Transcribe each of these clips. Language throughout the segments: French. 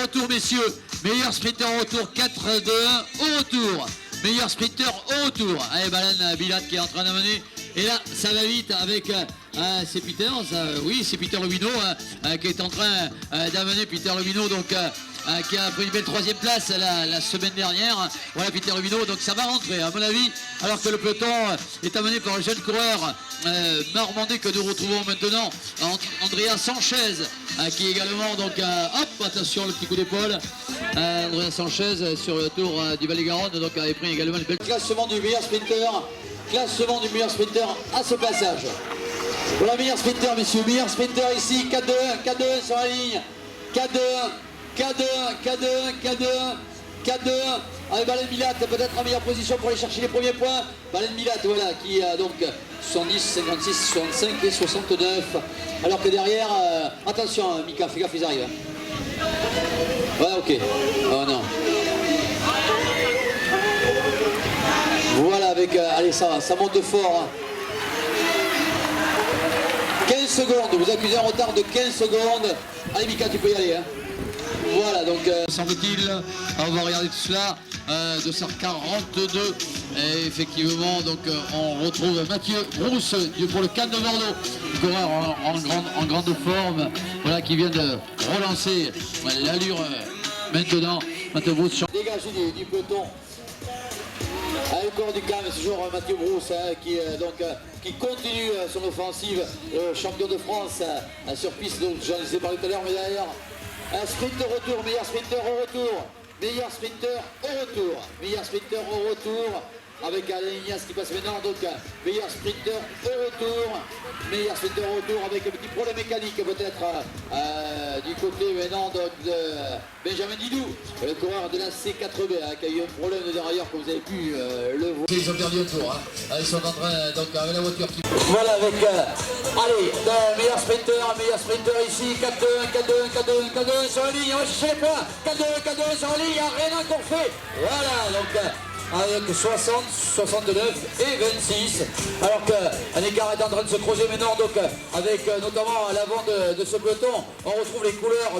retour, messieurs. Meilleur sprinter au retour, 4-2-1 au retour. Meilleur sprinter au retour. Allez, Balen Bilat qui est en train d'amener. Et là, ça va vite avec c'est Peter, oui, c'est Peter Lubino qui est en train d'amener Peter Lubino, donc qui a pris une belle troisième place la semaine dernière. Voilà Peter Lubino, donc ça va rentrer à mon avis, alors que le peloton est amené par le jeune coureur normandais que nous retrouvons maintenant, Andrea Sanchez, qui est également, donc hop, attention le petit coup d'épaule, Andrea Sanchez sur le tour du Val-de-Garonne, donc avait pris également le bel classement du meilleur sprinter. Classement du meilleur sprinter à ce passage. Voilà, meilleur sprinter, messieurs, meilleur sprinter ici, 4-2-1, 4-2-1 sur la ligne, 4-2-1, 4-2-1, 4-2-1, 4-2-1, 4-2-1, avec Balen Bilat peut-être en meilleure position pour aller chercher les premiers points. Balen Bilat, voilà, qui a donc 70, 56, 65 et 69, alors que derrière, attention, Mika, fais gaffe, ils arrivent. Voilà, ok, oh non. Voilà, avec, allez, ça monte fort. Hein. 15 secondes, vous accusez un retard de 15 secondes. Allez Mika, tu peux y aller. Hein. Voilà, donc semble-t-il, on va regarder tout cela, 242. Et effectivement, donc on retrouve Mathieu Brousse pour le cadre de Bordeaux, coureur en grande forme, voilà, qui vient de relancer l'allure maintenant. Mathieu Brousse. Dégagé du peloton. Le corps du calme, c'est toujours Mathieu Brousse qui continue son offensive, champion de France sur piste, donc j'en ai parlé tout à l'heure, mais derrière, un sprinter au retour, meilleur sprinter au retour, meilleur sprinter au retour, meilleur sprinter au retour, avec Alain Ignace qui passe maintenant, donc meilleur sprinter au retour, meilleur sprinter au retour avec un petit problème mécanique peut-être du côté maintenant donc, de Benjamin Didou, le coureur de la C4B qui a eu un problème de derrière comme vous avez pu le voir. Ils ont perdu un tour, hein. Ils sont en train donc avec la voiture qui... Voilà avec, allez, meilleur sprinter ici, 4-2-1, 4-2-1, 4-2-1, 4-2-1 sur la ligne, on va chercher les points, 4-2-1, 4-2-1 sur la ligne, il n'y a rien encore fait, voilà donc... avec 60, 69 et 26, alors qu'un écart est en train de se creuser maintenant, donc avec notamment à l'avant de ce peloton, on retrouve les couleurs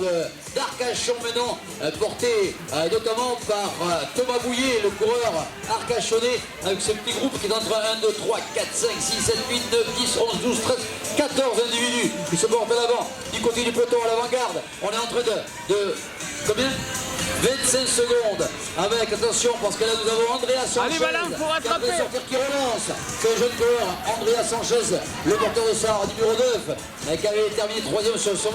d'Arcachon maintenant, portées notamment par Thomas Bouillet, le coureur arcachonnais, avec ce petit groupe qui est entre 1, 2, 3, 4, 5, 6, 7, 8, 9, 10, 11, 12, 13, 14 individus qui se portent à l'avant, du côté du peloton à l'avant-garde. On est en train de combien 25 secondes, avec, attention, parce que là nous avons Andrea Sanchez, allez, Balin, pour rattraper. Qui relance, ce jeune coureur, Andrea Sanchez, le porteur de Sarre, numéro 9, qui avait terminé 3e sur son...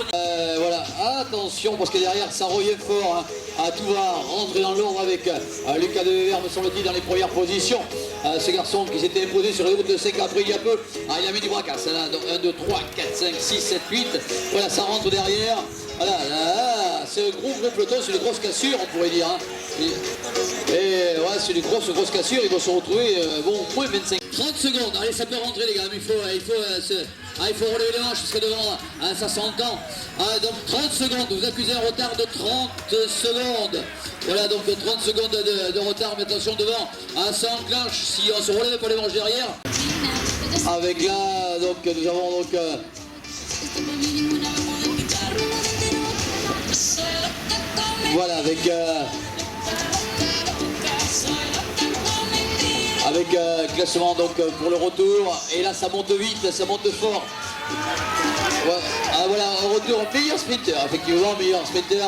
voilà, attention, parce que derrière ça revient fort, hein, tout va rentrer dans l'ordre avec Lucas Dever, me semble-t-il, dans les premières positions. Ce garçon qui s'était imposé sur les routes de 5 après il y a peu, il a mis du braquage, là, donc 1, 2, 3, 4, 5, 6, 7, 8, voilà, ça rentre derrière. Voilà, là, c'est un gros peloton, c'est une grosse cassure, on pourrait dire. Hein. Et ouais, c'est une grosse cassure, ils vont se retrouver, bon, moins 25. 30 secondes, allez, ça peut rentrer les gars, mais il faut relever les manches, parce que devant, ça s'entend. Donc 30 secondes, vous accusez un retard de 30 secondes. Voilà, donc 30 secondes de retard, mais attention devant, ça enclenche, si on se relève pas les manches derrière. Avec là, donc nous avons donc... voilà, avec classement donc pour le retour, et là ça monte vite, ça monte fort. Ouais. Voilà, au retour, meilleur sprinter, effectivement, meilleur sprinter,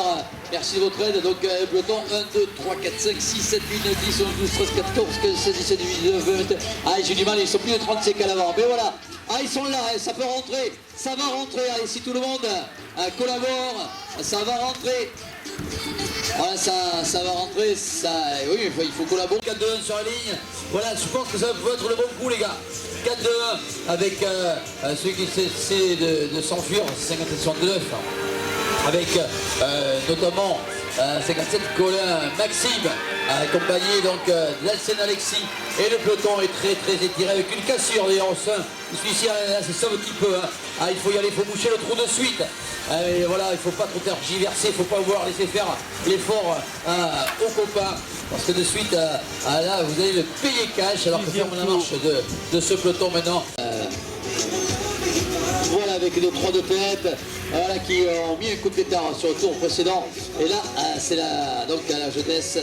merci de votre aide. Donc peloton 1, 2, 3, 4, 5, 6, 7, 8, 9, 10, 11, 12, 13, 14, 15, 16, 17, 18, 19, 20, 21. J'ai du mal, ils sont plus de 35 à l'avant, mais voilà, ils sont là, ça peut rentrer, ça va rentrer, allez, si tout le monde collabore, ça va rentrer. Voilà, ça va rentrer, oui, il faut collaborer. 4-2-1 sur la ligne, voilà, je pense que ça peut être le bon coup les gars. 4-2-1 avec celui qui essaie de s'enfuir, 57-69, avec notamment 57 Colin Maxime, accompagné donc d'Alcène Alexis, et le peloton est très étiré avec une cassure d'ailleurs au sein. Celui-ci, c'est ça un petit peu, hein. Il faut y aller, il faut boucher le trou de suite. Et voilà, il ne faut pas trop tergiverser, il ne faut pas vouloir laisser faire l'effort aux copains, parce que de suite, là, vous allez le payer cash, alors que ferme la marche de ce peloton maintenant. Voilà, avec les 3 de tête, voilà, qui ont mis un coup de pétard sur le tour précédent. Et là, c'est donc la jeunesse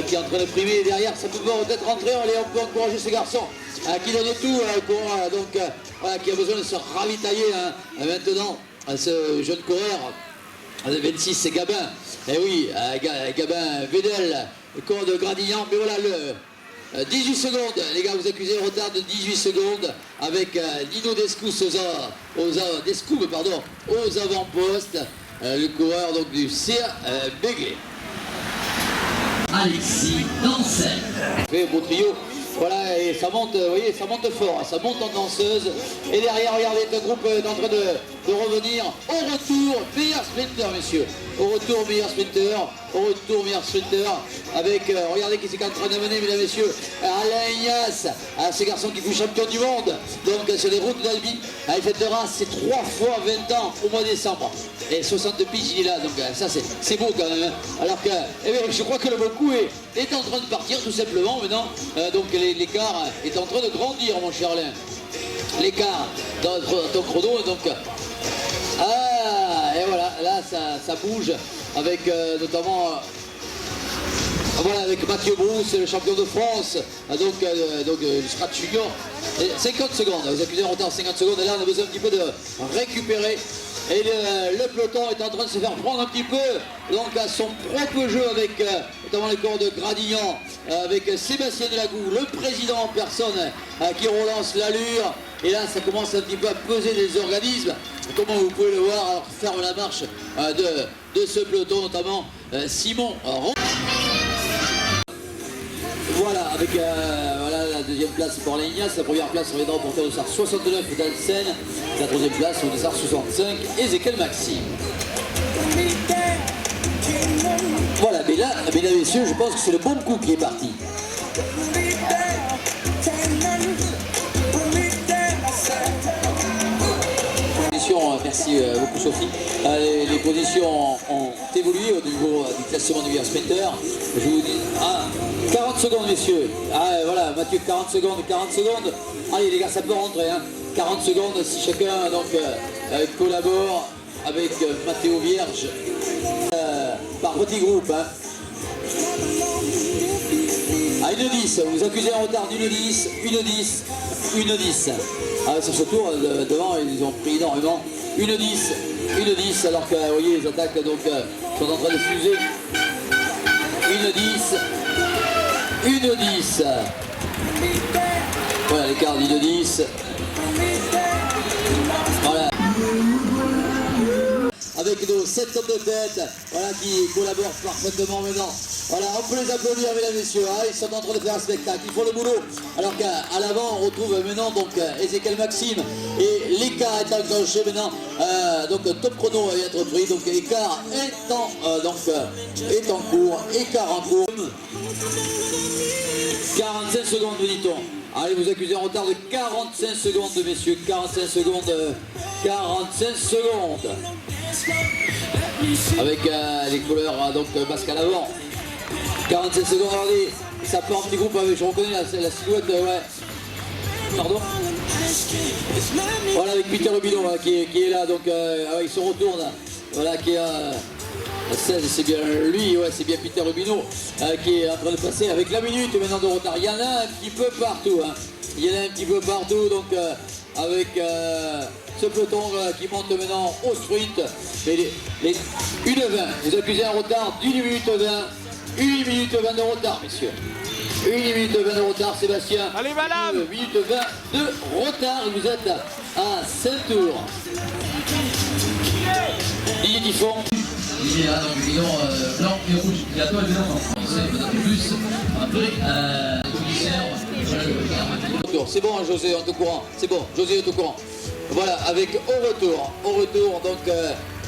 qui est en train de primer. Et derrière, ça peut peut-être rentrer. Allez, on peut encourager ce garçon qui donne tout, voilà, qui a besoin de se ravitailler maintenant, ce jeune coureur. 26, c'est Gabin. Et oui, Gabin Vedel, le coureur de Gradignan. Mais voilà, 18 secondes, les gars, vous accusez un retard de 18 secondes avec Nino Descous aux avant-postes, le coureur donc du CA Bégué. Alexis Dansel. Fait beau trio. Voilà, et ça monte, vous voyez, ça monte fort, ça monte en danseuse. Et derrière, regardez, le groupe est en train de revenir. Au retour, meilleur sprinter, messieurs. Au retour, meilleur sprinter. Au retour, meilleur sprinter. Avec, regardez qui c'est en train d'amener, mesdames et messieurs. Alain Ignace, ce garçon qui fut champion du monde. Donc, sur les routes d'Albi. Il fêtera ses 3 fois 20 ans au mois de décembre. Et 60 piges, il est là. Donc, ça, c'est beau quand même. Alors que, eh bien, je crois que le beau coup est en train de partir, tout simplement, maintenant. Donc, l'écart est en train de grandir, mon cher Alain. L'écart dans ton chrono, donc. Et voilà, là ça bouge avec notamment voilà, avec Mathieu Brousse, le champion de France, donc du Strat Junior. Et 50 secondes, vous accusez un retard 50 secondes, et là on a besoin un petit peu de récupérer. Et le peloton est en train de se faire prendre un petit peu donc à son propre jeu avec notamment les corps de Gradignan, avec Sébastien Delagou, le président en personne qui relance l'allure. Et là ça commence un petit peu à peser les organismes. Comment vous pouvez le voir, alors ferme la marche de ce peloton, notamment Simon Ron. Voilà, avec voilà, la deuxième place pour Alain Ignace, la première place reviendra pour Théodosar 69 d'Alsen, la troisième place pour Théodosar 65 Ezekiel Maxime. Voilà, mais là, mesdames et messieurs, je pense que c'est le bon coup qui est parti. Merci beaucoup Sophie. Les positions ont évolué au niveau du classement du meilleur sprinter. Je vous dis, 40 secondes messieurs. Voilà, Mathieu, 40 secondes. Allez les gars, ça peut rentrer. 40 secondes si chacun donc, collabore avec Mathéo Vierge par petit groupe. 1-10, vous accusez un retard d'une 10, 1-10. Sur ce tour, devant, ils ont pris énormément. 1-10, alors que, vous voyez, les attaques donc, sont en train de fuser. 1-10. Voilà, l'écart d'1-10. Voilà. Avec nos 7 hommes de tête, voilà, qui collaborent parfaitement maintenant. Voilà, on peut les applaudir, mesdames et messieurs. Ils sont en train de faire un spectacle, ils font le boulot. Alors qu'à l'avant, on retrouve maintenant donc Ezekiel Maxime. Et l'écart est enclenché maintenant. Donc top chrono va être pris. Donc écart est en cours. Écart en cours. 45 secondes, nous dit-on. Allez, vous accusez un retard de 45 secondes, messieurs. 45 secondes. Avec les couleurs donc basques à l'avant. 47 secondes, regardez, ça part un petit groupe avec, je reconnais la silhouette, ouais. Pardon. Voilà, avec Peter Rubino qui est là, donc il se retourne. Voilà, qui est 16, c'est bien lui, ouais, c'est bien Peter Rubino qui est en train de passer avec la minute maintenant de retard. Il y en a un petit peu partout, donc avec ce peloton qui monte maintenant au sprint. Les 1-20, vous accusez un retard d'1 minute 20. 1 minute 20 de retard, messieurs. 1 minute 20 de retard, Sébastien. Allez, madame. 1 minute 20 de retard. Vous êtes à 5 tours. Didier Diffon. Il est là, donc bidon blanc et rouge. Il y a toi, évidemment. C'est peut-être plus. Après, commissaire. C'est bon, José, on est au courant. C'est bon, José est au courant. Voilà, avec au retour, donc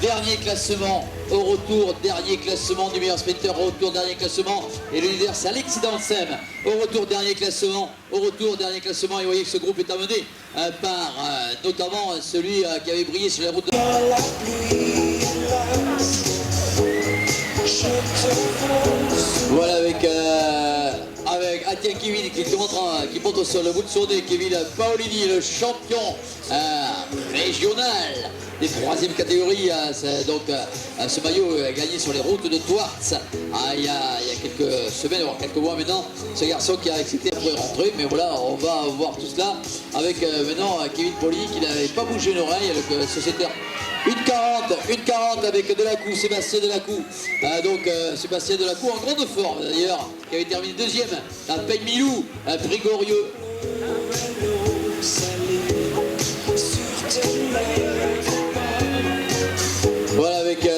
dernier classement, au retour, dernier classement du meilleur sprinter, au retour, dernier classement, et le leader c'est Alexis Dansem, au retour, dernier classement, et vous voyez que ce groupe est amené par notamment celui qui avait brillé sur la route de... Voilà avec avec Kevin qui monte sur le bout de son nez. Kevin Paolini, le champion régional des 3e catégories. Donc ce maillot a gagné sur les routes de Thouars il y a quelques semaines, voire quelques mois maintenant. Ce garçon qui a accepté après rentrer, mais voilà, on va voir tout cela avec maintenant Kevin Paolini qui n'avait pas bougé une oreille, le sociétaire. 1,40 avec Delacou, Sébastien Delacou. Donc Sébastien Delacou en grande forme d'ailleurs, qui avait terminé 2e à Peymilou, à Brigorieux. Voilà avec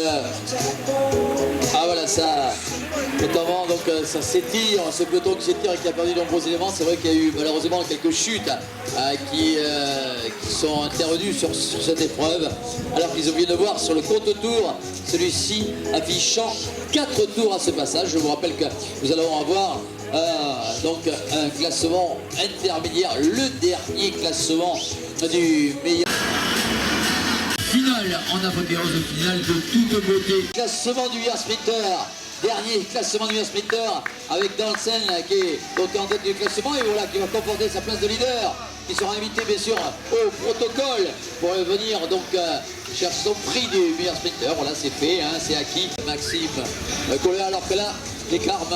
voilà ça notamment donc ça s'étire, ce peloton qui s'étire et qui a perdu de nombreux éléments. C'est vrai qu'il y a eu malheureusement quelques chutes qui sont intervenues sur cette épreuve, alors qu'ils ont bien de voir sur le compte tour, celui-ci affichant 4 tours à ce passage. Je vous rappelle que nous allons avoir donc un classement intermédiaire, le dernier classement du meilleur. Finale en apothéose, finale de toute beauté. Classement du meilleur sprinter. Dernier classement du meilleur sprinter avec Dansen qui est donc en tête du classement et voilà qui va comporter sa place de leader, qui sera invité bien sûr au protocole pour venir donc chercher son prix du meilleur sprinter. Voilà, c'est fait, hein, c'est acquis. Maxime Collet, alors que là l'écart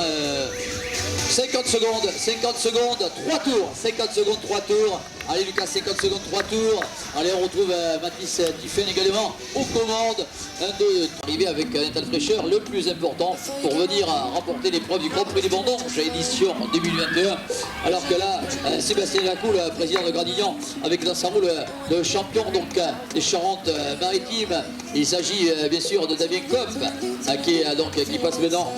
50 secondes, 3 tours. 50 secondes, 3 tours. Allez Lucas, 50 secondes, 3 tours. Allez, on retrouve Mathis Tiffen également aux commandes. Arrivé avec un état de fraîcheur le plus important pour venir remporter l'épreuve du Grand Prix des Vendanges édition 2021. Alors que là, Sébastien Delacou, le président de Gradignan, avec dans sa roue le champion donc, des Charentes-Maritimes. Il s'agit bien sûr de Damien Kopp qui passe maintenant.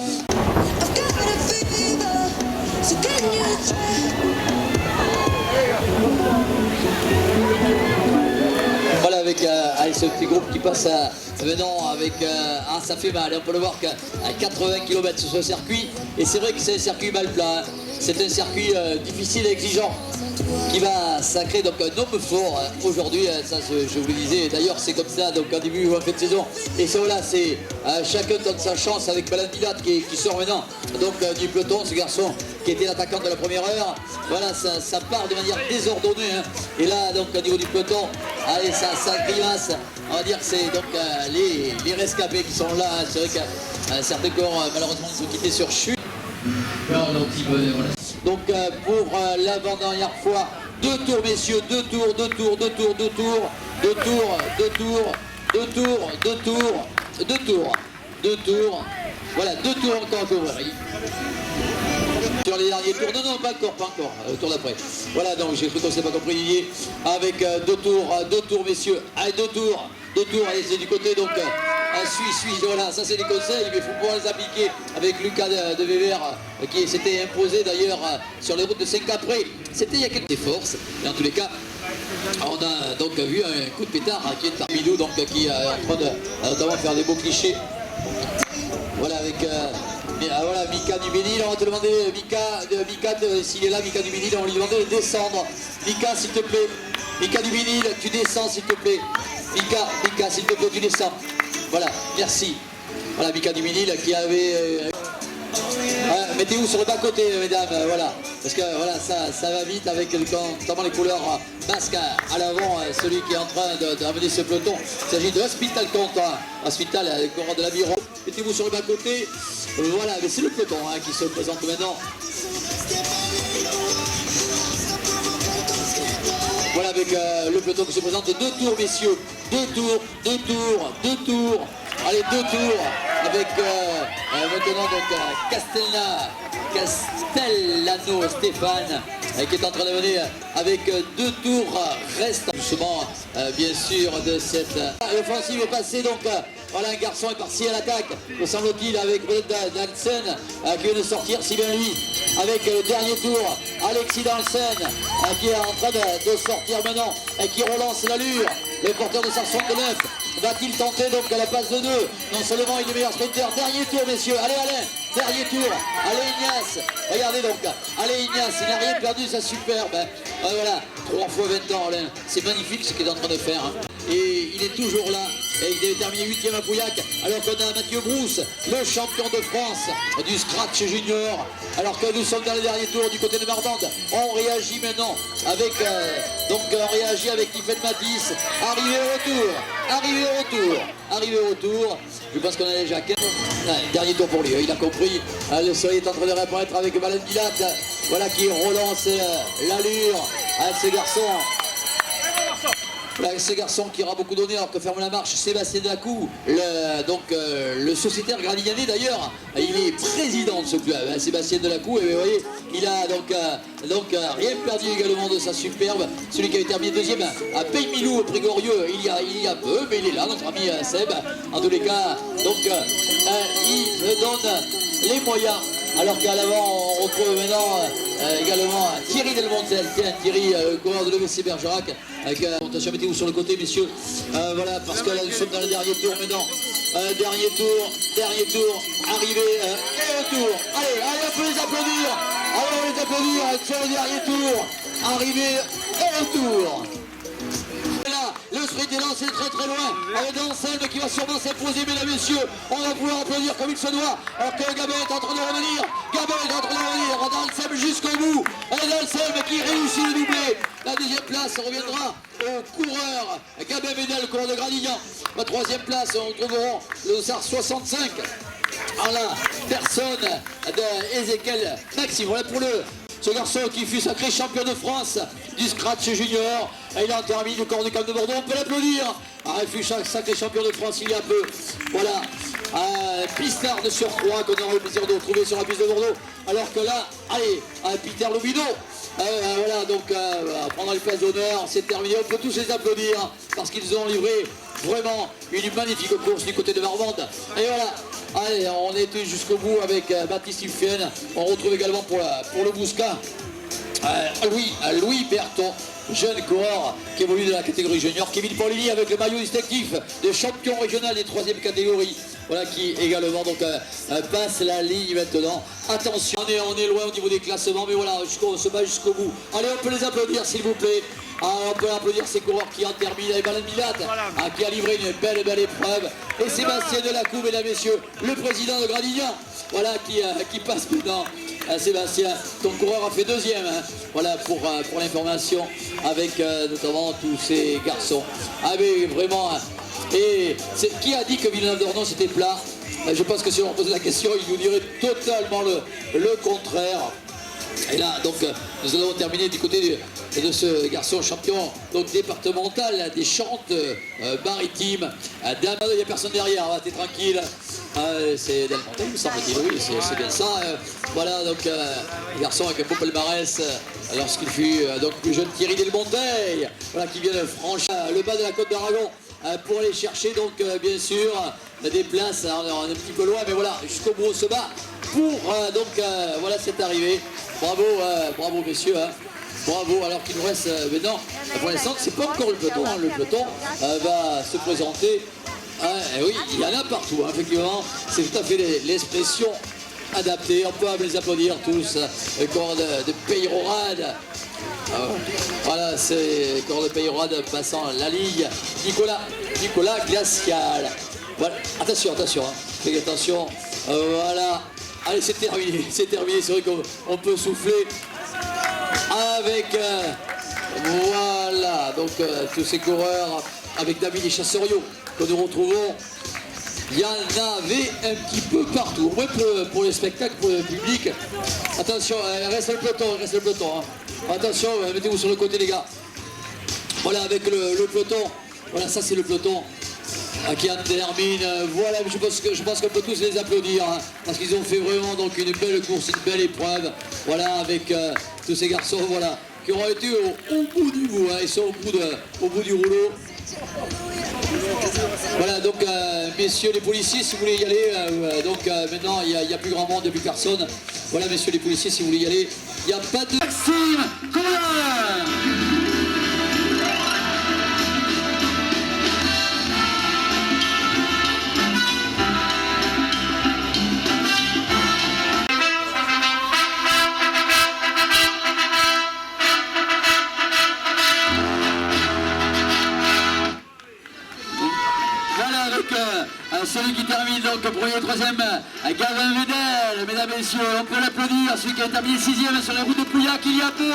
Voilà avec ce petit groupe qui passe maintenant avec ça fait mal, on peut le voir qu'à 80 km sur ce circuit, et c'est vrai que c'est un circuit mal plat, hein. C'est un circuit difficile et exigeant qui va sacrer donc un homme fort aujourd'hui, ça je vous le disais, d'ailleurs c'est comme ça donc en début ou en fin de saison, et ça voilà, c'est chacun donne sa chance avec Balandilat qui sort maintenant donc du peloton, ce garçon qui était l'attaquant de la première heure. Voilà, ça part de manière désordonnée, hein. Et là donc au niveau du peloton, allez, ça grimace, on va dire que c'est donc les rescapés qui sont là, hein. C'est vrai que certains corps malheureusement ils sont quittés sur chute. Donc pour l'avant-dernière fois, 2 tours messieurs, 2 tours. Voilà, 2 tours encore à couvrir. Sur les derniers tours, non, pas encore, au tour d'après. Voilà, donc j'ai cru qu'on ne s'est pas compris Didier, avec 2 tours messieurs, allez 2 tours, allez c'est du côté donc, suis, voilà, ça c'est des conseils, mais il faut pouvoir les appliquer avec Lucas de Weber, qui s'était imposé d'ailleurs sur les routes de Saint-Capré, c'était il y a quelques forces, et en tous les cas, on a donc vu un coup de pétard qui est parmi nous, donc qui est en train de notamment faire des beaux clichés. Voilà avec voilà, Mika Duménil, on va te demander Mika s'il est là, Mika Duménil, on va lui demander de descendre. Mika s'il te plaît, Mika Duménil, tu descends s'il te plaît. Mika s'il te plaît, tu descends. Voilà, merci. Voilà Mika Duménil qui avait mettez-vous sur le bas-côté mesdames, voilà. Parce que voilà, ça va vite avec notamment les couleurs basques à l'avant, celui qui est en train d'amener ce peloton. Il s'agit de Hospital Quentin, Hospital, le courant de l'Aviron. Mettez-vous sur le bas-côté, voilà, mais c'est le peloton qui se présente maintenant. Voilà avec le peloton qui se présente, 2 tours messieurs, 2 tours. Allez, 2 tours avec maintenant donc Castellano Stéphane qui est en train de mener avec 2 tours restant doucement bien sûr de cette offensive est passée donc voilà, un garçon est parti à l'attaque, me semble-t-il, avec Dansen qui vient de sortir, si bien lui, avec le dernier tour, Alexis Dansen qui est en train de sortir maintenant et qui relance l'allure. Le porteur de 169 va-t-il tenter donc à la passe de 2? Non seulement il est meilleur sprinter, dernier tour messieurs, allez Alain, dernier tour, allez Ignace, regardez donc, allez Ignace, il n'a rien perdu, ça superbe, voilà, 3 fois 20 ans Alain, c'est magnifique ce qu'il est en train de faire, hein. et il est toujours là. Et il est terminé 8e à Pauillac, alors qu'on a Mathieu Brousse, le champion de France du scratch junior. Alors que nous sommes dans le dernier tour du côté de Marmande, on réagit maintenant avec on réagit avec Tiffen Matisse. Arrivé au retour. Je pense qu'on a déjà dernier tour pour lui, il a compris. Le soleil est en train de réapparaître avec Balen Bilat, voilà qui relance l'allure à ce garçon. Voilà, ce garçon qui aura beaucoup donné alors que ferme la marche Sébastien Dacou, le sociétaire gradignanais d'ailleurs, il est président de ce club, hein, Sébastien Delacou, et vous voyez, il a rien perdu également de sa superbe, celui qui avait terminé deuxième à Pays-Milou au Prégorieux il y a peu, mais il est là, notre ami Seb, en tous les cas, il donne les moyens. Alors qu'à l'avant, on retrouve maintenant également Thierry Delmontel. Tiens, Thierry, coureur de l'EVC Bergerac. Attention, mettez-vous sur le côté, messieurs. Voilà, parce que là, nous sommes dans le dernier tour maintenant. Dernier tour, arrivé et retour. Allez, on peut les applaudir. Sur le dernier tour. Arrivé et retour. Là, le sprint est lancé très loin avec Danselme qui va sûrement s'imposer, mesdames et messieurs, on va pouvoir applaudir comme il se doit, alors que Gabin est en train de revenir, Danselme jusqu'au bout, et Danselme qui réussit le doublé. La deuxième place reviendra au coureur Gabin Médel, coureur de Gradignan. La troisième place, on trouveront le SAR 65 en la personne d'Ezekiel Maxime. Voilà pour ce garçon qui fut sacré champion de France du scratch junior. Et il a terminé le corps du Cap de Bordeaux, on peut l'applaudir. Il fut sacré champion de France il y a peu. Voilà, pistard de surcroît qu'on aura le plaisir de retrouver sur la piste de Bordeaux. Alors que là, allez, Peter Lubino, voilà, prendre les places d'honneur, c'est terminé. On peut tous les applaudir parce qu'ils ont livré vraiment une magnifique course du côté de Marmande. Et voilà, allez, on est jusqu'au bout avec Baptiste Tiffen. On retrouve également pour le Bouscat Louis Berton, jeune coureur qui évolue de la catégorie junior. Kevin Paulini avec le maillot distinctif de champion régional des 3e catégories. Voilà qui également passe la ligne maintenant. Attention, on est loin au niveau des classements, mais voilà, on se bat jusqu'au bout. Allez, on peut les applaudir s'il vous plaît. On peut applaudir ces coureurs qui en terminent avec Balen Bilat, qui a livré une belle épreuve. Et Sébastien Delacou, mesdames et messieurs, le président de Gradignan, voilà qui passe maintenant. Sébastien, ton coureur a fait deuxième, hein. Voilà pour l'information, avec notamment tous ces garçons. Ah mais vraiment, et qui a dit que Villeneuve-d'Ornon c'était plat? Je pense que si on posait la question, il nous dirait totalement le contraire. Et là, nous allons terminer du côté de ce garçon champion départemental des Charentes maritimes. Il n'y a personne derrière, t'es tranquille. C'est Delmontel, il me semble-t-il, oui, c'est bien ça. Voilà, le garçon avec un beau palmarès lorsqu'il fut plus jeune, Thierry Delmontel, voilà, qui vient de franchir le bas de la côte d'Aragon pour aller chercher bien sûr des places. On est un petit peu loin, mais voilà, jusqu'au bout on se bat pour voilà cette arrivée. Bravo messieurs, hein. Bravo, alors qu'il nous reste maintenant, pour l'instant c'est pas encore le peloton, hein. Le peloton va se présenter, oui, il y en a partout, hein, effectivement, c'est tout à fait l'expression adaptée. On peut les applaudir tous, le corps de Peyrorade. Voilà, c'est le corps de Peyrorade passant la ligne, Nicolas Glacial. Voilà, attention, hein. Faites attention, voilà. Allez, c'est terminé, c'est vrai qu'on peut souffler avec, voilà, tous ces coureurs, avec David et Chasseriot que nous retrouvons. Il y en avait un petit peu partout, au moins pour les spectacles, pour le public. Attention, reste le peloton, hein. Attention, mettez-vous sur le côté les gars. Voilà, avec le peloton, voilà, ça c'est le peloton qui en termine. Voilà, je pense qu'on peut tous les applaudir, hein, parce qu'ils ont fait vraiment une belle course, une belle épreuve. Voilà, avec tous ces garçons, voilà, qui auront été au bout du bout, hein, ils sont au bout du rouleau. Voilà, messieurs les policiers, si vous voulez y aller, maintenant il n'y a plus grand monde, plus personne. Voilà, messieurs les policiers, si vous voulez y aller, il n'y a pas de... Maxime Collin. donc premier et troisième, Gavin Vedel, mesdames et messieurs, on peut l'applaudir, celui qui a terminé sixième sur les routes de Pouillac il y a peu.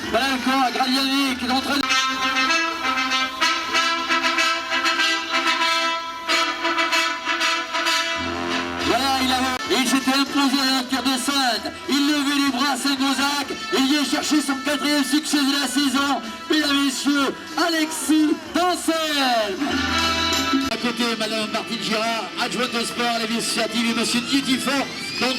Voilà encore Gradiani qui est en train de... Il s'était imposé à la cœur de Sainte, il levait les bras à Saint-Gozac, il vient chercher son 4e succès de la saison, mesdames et messieurs, Alexis d'Anselme. À côté, madame Martine Girard, adjointe au sport, à la vie associative et monsieur Dietifort, donc